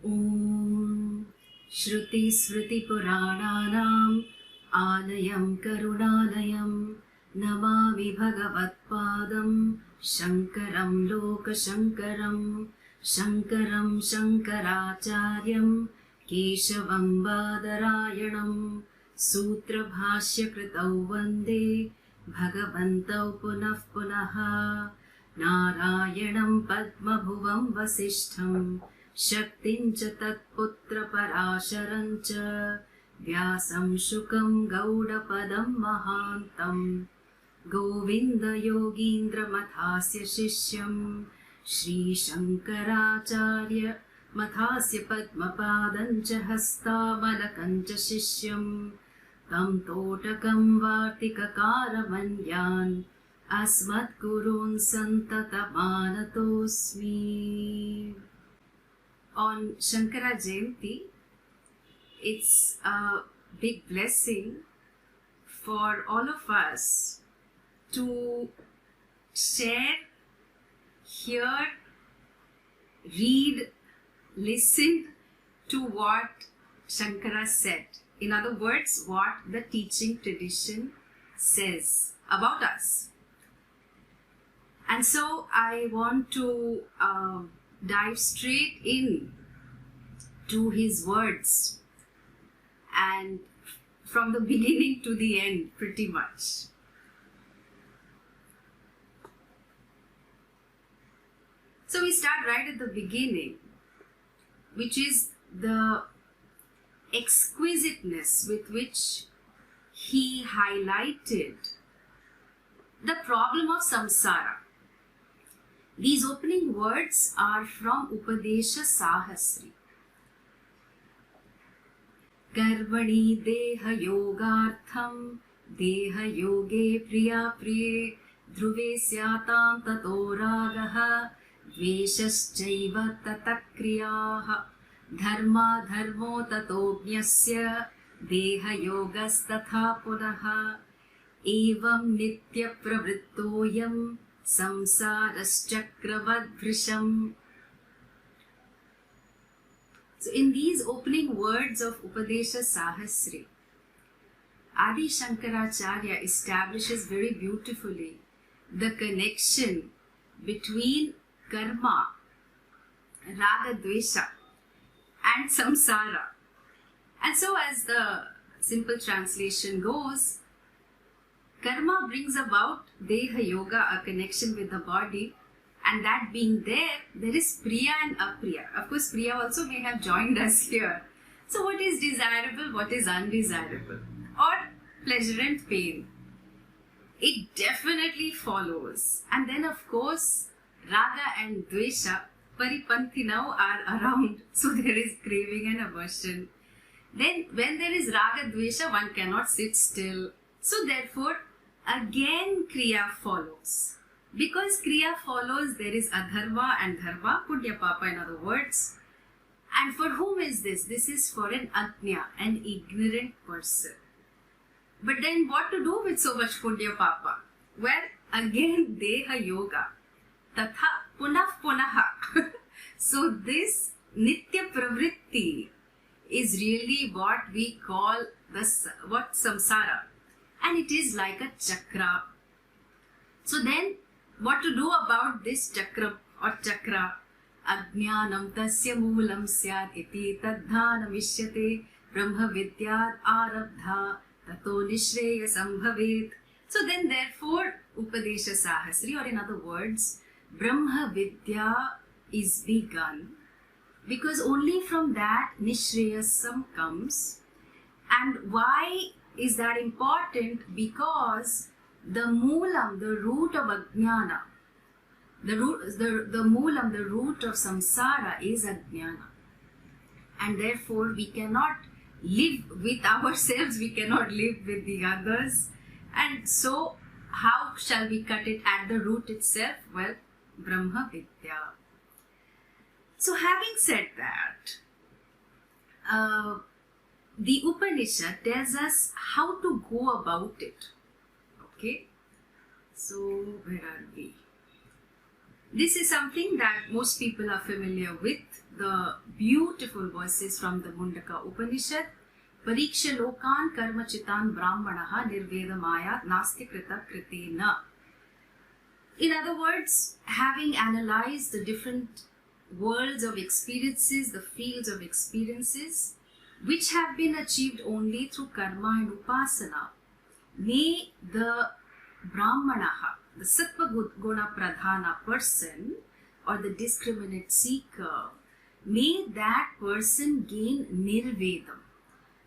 ॐ श्रुतिस्मृतिपुराणानाम् आलयं करुणालयं नमामि भगवत्पादं शङ्करं लोकशङ्करं शङ्करं शङ्कराचार्यं केशवं बादरायणं सूत्रभाष्यकृतौ वन्दे भगवन्तौ पुनः पुनः नारायणं पद्मभुवं वसिष्ठं शक्तिं च तत्पुत्रपराशरं च व्यासं शुकं गौडपदं महान्तं गोविन्दयोगीन्द्रमथास्य शिष्यं श्रीशङ्कराचार्य मथास्य पद्मपादं च हस्तामलकं च शिष्यं तं तोटकं वार्तिककारमन्यान् अस्मद्गुरून् सन्ततमानतोऽस्मि. On Shankara Jayanti, it's a big blessing for all of us to share, hear, read, listen to what Shankara said. In other words, what the teaching tradition says about us. And so I want to dive straight in to his words, and from the beginning to the end, pretty much. So we start right at the beginning, which is the exquisiteness with which he highlighted the problem of samsara. These opening words are from Upadesha Sahasri. Garbani deha yogartham deha yoge priya priye dhruve syatam tato ragaha dveshaschaiva tatakriyaha dharma dharmo tato jnasya deha yogas tatha punaha evam nitya pravrittoyam samsaraschakravadvrisham. So in these opening words of Upadesha Sahasri, Adi Shankaracharya establishes very beautifully the connection between karma, raga dvesha and samsara. And so as the simple translation goes, karma brings about deha yoga, a connection with the body, and that being there is priya and apriya. Of course, priya also may have joined us here. So what is desirable, what is undesirable, or pleasure and pain? It definitely follows. And then of course, raga and dvesha, paripanthi now are around, so there is craving and aversion. Then when there is raga dvesha, one cannot sit still. So therefore, again kriya follows. Because kriya follows, there is adharma and dharma, punya papa in other words. And for whom is this? This is for an ajna, an ignorant person. But then what to do with so much punya papa? Well, again deha yoga, tatha punah punaha. So this nitya pravritti is really what we call what samsara. And it is like a chakra. So then, what to do about this chakra or chakra? Ajnanam tasya moolam syad iti tadhanam ishyate brahma vidyad arabdha tato nishreya sambhavet. So then therefore, Upadesha Sahasri, or in other words, Brahma Vidya is begun, because only from that Nishreyasam comes. And why is that important? Because the moolam, the root of ajnana, the moolam, the root of samsara is ajnana. And therefore we cannot live with ourselves, we cannot live with the others. And so how shall we cut it at the root itself? Well, Brahma Vidya. So having said that, the Upanishad tells us how to go about it. Okay, so where are we? This is something that most people are familiar with. the beautiful verses from the Mundaka Upanishad. Pariksha lokan karma chitan brahmanaha nirvedamaya nasti krita kritena. In other words, having analyzed the different worlds of experiences, the fields of experiences, which have been achieved only through karma and upasana, may the brahmanaha, the sattva guna pradhana person or the discriminate seeker, may that person gain nirvedam.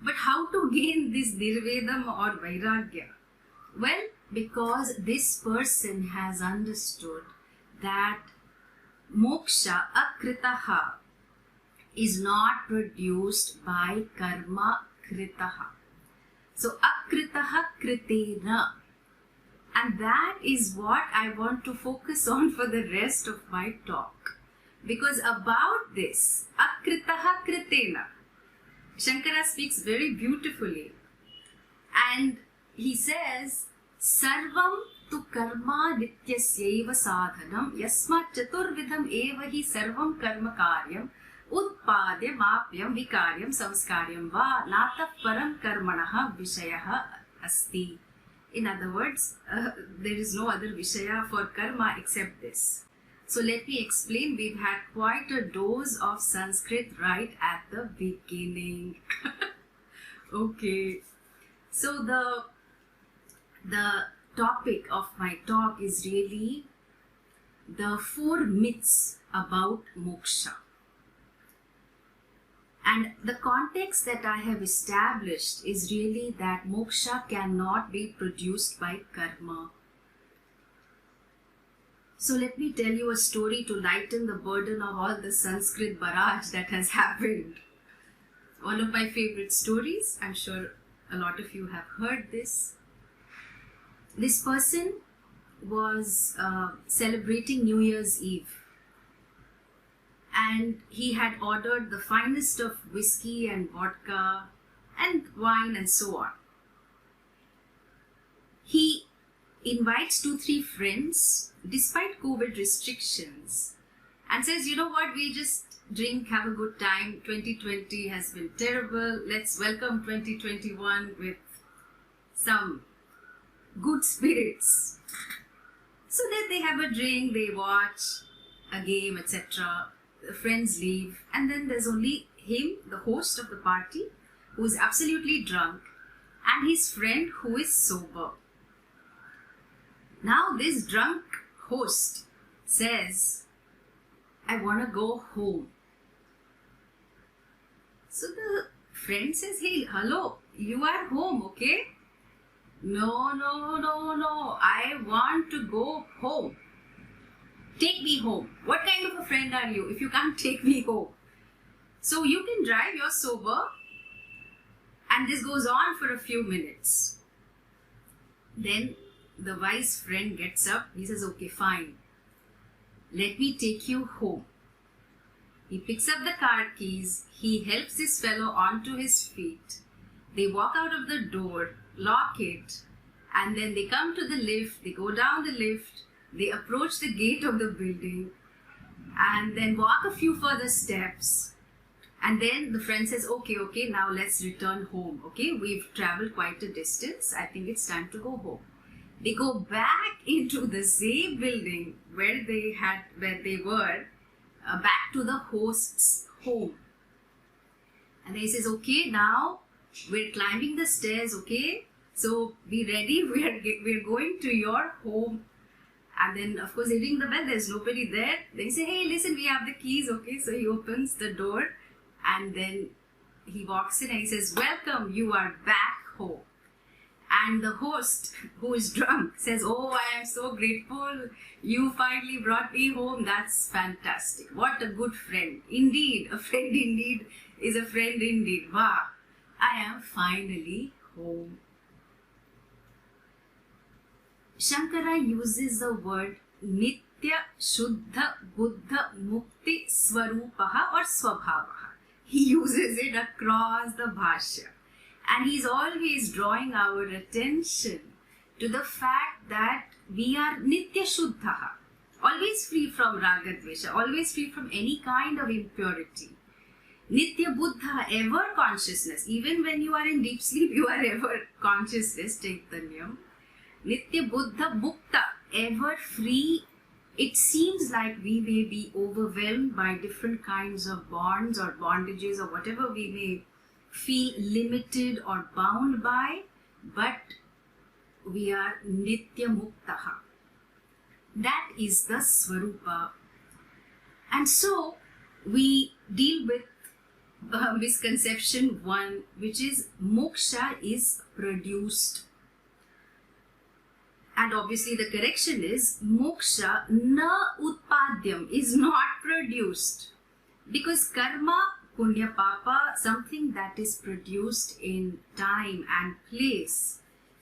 But how to gain this nirvedam or vairagya? Well, because this person has understood that moksha akritaha is not produced by karma kritaha. So akritaha kritena. And that is what I want to focus on for the rest of my talk. Because about this, akritaha kritena, Shankara speaks very beautifully. And he says, Sarvam tu karma nityasyaiva sadhanam yasma chaturvidham eva hi sarvam karma karyam utpadyam apyam vikaryam samskaryam va nata param karmanaha vishayaha asti. In other words, there is no other vishaya for karma except this. So let me explain. We've had quite a dose of Sanskrit right at the beginning. Okay. So the topic of my talk is really the 4 myths about moksha. And the context that I have established is really that moksha cannot be produced by karma. So let me tell you a story to lighten the burden of all the Sanskrit barrage that has happened. One of my favorite stories, I'm sure a lot of you have heard this. This person was celebrating New Year's Eve. And he had ordered the finest of whiskey and vodka and wine and so on. He invites 2-3 friends despite COVID restrictions and says, you know what, we just drink, have a good time. 2020 has been terrible. Let's welcome 2021 with some good spirits. So then they have a drink, they watch a game, etc. The friends leave, and then there's only him, the host of the party, who is absolutely drunk, and his friend who is sober. Now this drunk host says, I want to go home. So the friend says, hey, hello, you are home, okay? No, I want to go home. Take me home. What kind of a friend are you if you can't take me home? So you can drive, you're sober, and this goes on for a few minutes. Then the wise friend gets up, he says, okay, fine. Let me take you home. He picks up the car keys, he helps this fellow onto his feet. They walk out of the door, lock it, and then they come to the lift, they go down the lift, they approach the gate of the building and then walk a few further steps. And then the friend says, okay, now let's return home. Okay, we've traveled quite a distance. I think it's time to go home. They go back into the same building where they were, back to the host's home. And he says, okay, now we're climbing the stairs, okay? So be ready, we're going to your home. And then, of course, they ring the bell, there's nobody there. They say, hey, listen, we have the keys, okay? So he opens the door and then he walks in and he says, welcome, you are back home. And the host, who is drunk, says, oh, I am so grateful. You finally brought me home. That's fantastic. What a good friend. Indeed, a friend indeed is a friend indeed. Wow, I am finally home. Shankara uses the word Nitya Shuddha Buddha Mukti Swarupaha or Swabhavaha. He uses it across the Bhashya. And he's always drawing our attention to the fact that we are Nitya Shuddhaha always free from raga dvesha, always free from any kind of impurity. Nitya Buddha, ever consciousness. Even when you are in deep sleep, you are ever consciousness, Chaitanyam. Nitya Buddha Mukta, ever free. It seems like we may be overwhelmed by different kinds of bonds or bondages or whatever we may feel limited or bound by, but we are Nitya Muktaha. That is the Swarupa. And so we deal with misconception 1, which is moksha is produced. And obviously the correction is moksha na utpadyam, is not produced. Because karma, punya, papa, something that is produced in time and place,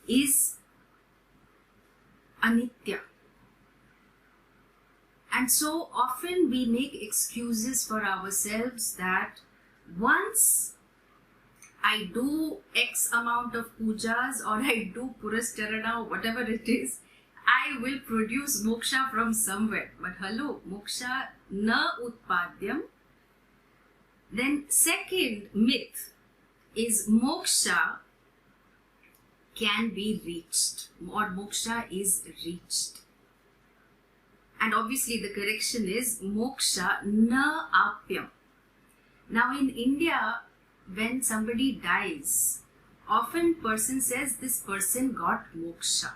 is anitya. And so often we make excuses for ourselves that once I do X amount of pujas or I do purastarana or whatever it is, I will produce moksha from somewhere. But hello, moksha na utpadyam. Then second myth is moksha can be reached or moksha is reached. And obviously the correction is moksha na apyam. Now in India, when somebody dies, often person says this person got moksha.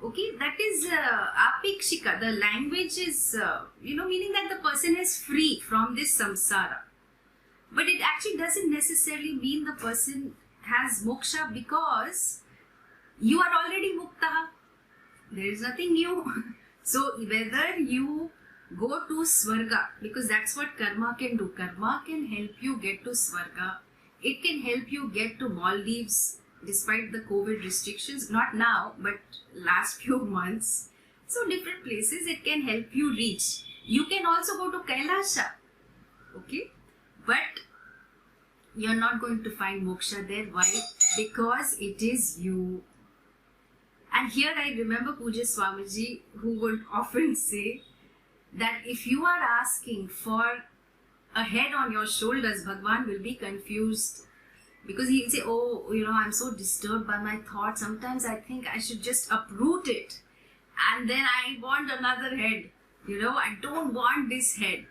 Okay, that is apikshika. The language is, meaning that the person is free from this samsara. But it actually doesn't necessarily mean the person has moksha, because you are already mukta. There is nothing new. So whether you go to Swarga, because that's what karma can do. Karma can help you get to Swarga. It can help you get to Maldives despite the COVID restrictions. Not now, but last few months. So different places it can help you reach. You can also go to Kailasha. Okay? But you're not going to find moksha there. Why? Because it is you. And here I remember Pujya Swamiji, who would often say that if you are asking for a head on your shoulders, Bhagwan will be confused. Because he will say, oh, I'm so disturbed by my thoughts. Sometimes I think I should just uproot it. And then I want another head. I don't want this head.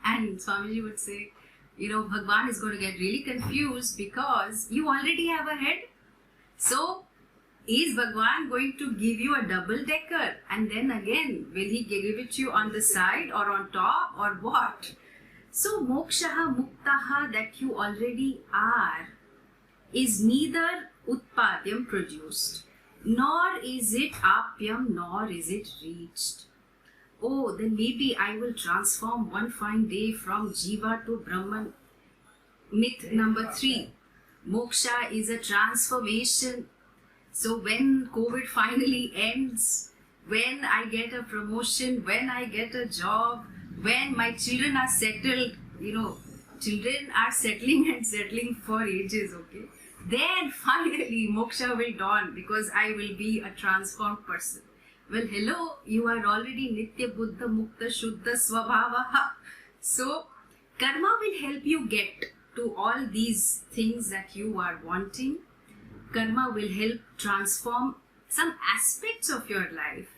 And Swamiji would say, Bhagwan is going to get really confused because you already have a head. So, is Bhagwan going to give you a double decker? And then again, will he give it to you on the side or on top or what? So, mokshaha muktaha, that you already are, is neither utpadyam, produced, nor is it apyam, nor is it reached. Oh, then maybe I will transform one fine day from Jiva to Brahman. Myth number 3. Moksha is a transformation. So when COVID finally ends, when I get a promotion, when I get a job, when my children are settled, children are settling for ages, okay? Then finally moksha will dawn, because I will be a transformed person. Well, hello, you are already Nitya Buddha Mukta Shuddha Swabhavaha. So, karma will help you get to all these things that you are wanting. Karma will help transform some aspects of your life.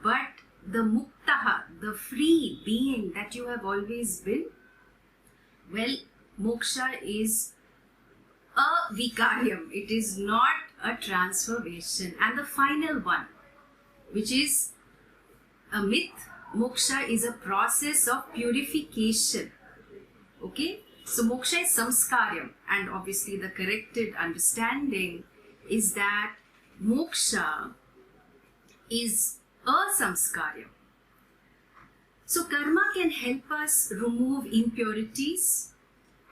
But the muktaha, the free being that you have always been, well, moksha is a vikaryam. It is not a transformation. And the final one, which is a myth, moksha is a process of purification. Okay? So moksha is samskaryam, and obviously the corrected understanding is that moksha is a samskaryam. So karma can help us remove impurities.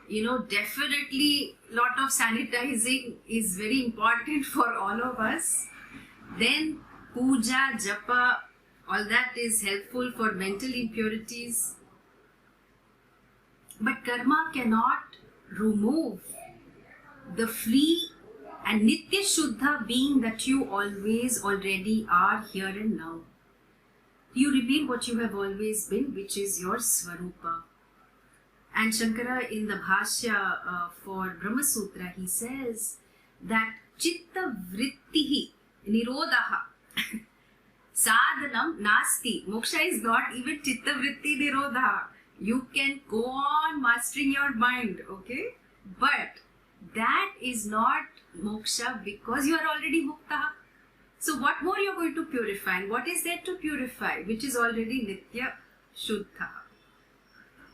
Definitely lot of sanitizing is very important for all of us. Then puja, japa, all that is helpful for mental impurities. But karma cannot remove the free and nitya shuddha being that you always already are here and now. You remain what you have always been, which is your Swarupa. And Shankara in the Bhashya for Brahma Sutra, he says that Chitta Vrittihi Nirodha Sadhanam Nasti. Moksha is not even Chitta Vritti Nirodha. You can go on mastering your mind, okay? But that is not moksha because you are already mukta. So what more you are going to purify? And what is there to purify? Which is already nitya shuddha.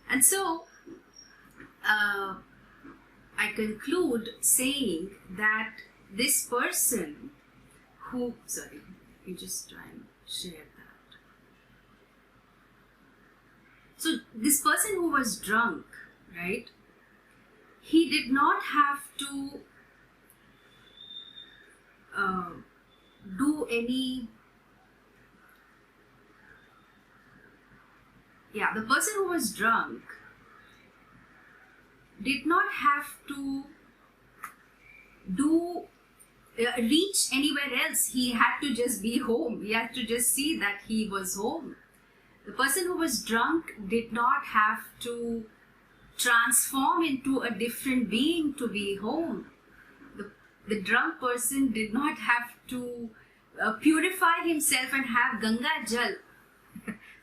And so, I conclude saying that this person who, sorry, let me just try and share that. So this person who was drunk, right? He did not have to do any. Yeah, the person who was drunk did not have to reach anywhere else. He had to just be home. He had to just see that he was home. The person who was drunk did not have to transform into a different being to be home. The drunk person did not have to purify himself and have Ganga Jal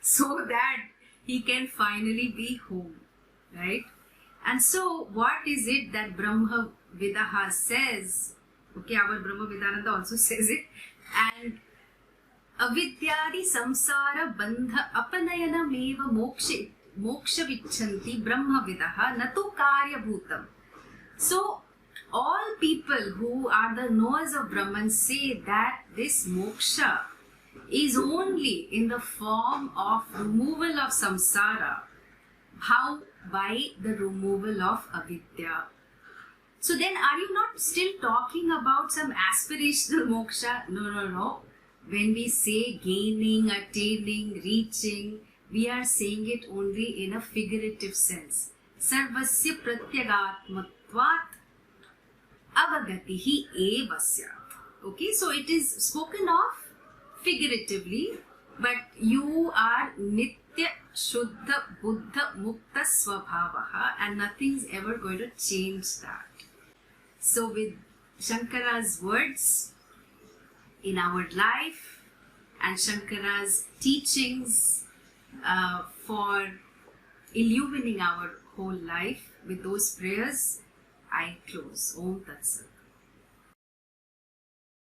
so that he can finally be home, right? And so what is it that Brahma Vidaha says? Okay, our Brahma Vidananda also says it. And avidyadi samsara bandha apanayana meva moksha vichanti Brahma Vidaha natu karya bhutam. So all people who are the knowers of Brahman say that this moksha is only in the form of removal of samsara. How? By the removal of avidya. So then are you not still talking about some aspirational moksha? No. When we say gaining, attaining, reaching, we are saying it only in a figurative sense. Sarvasya pratyagatmatvat avagatihi evasya. Okay, so it is spoken of figuratively, but you are nitya shuddha buddha mukta svabhavaha, and nothing's ever going to change that. So with Shankara's words in our life and Shankara's teachings for illumining our whole life, with those prayers I close. Om Tat Sat.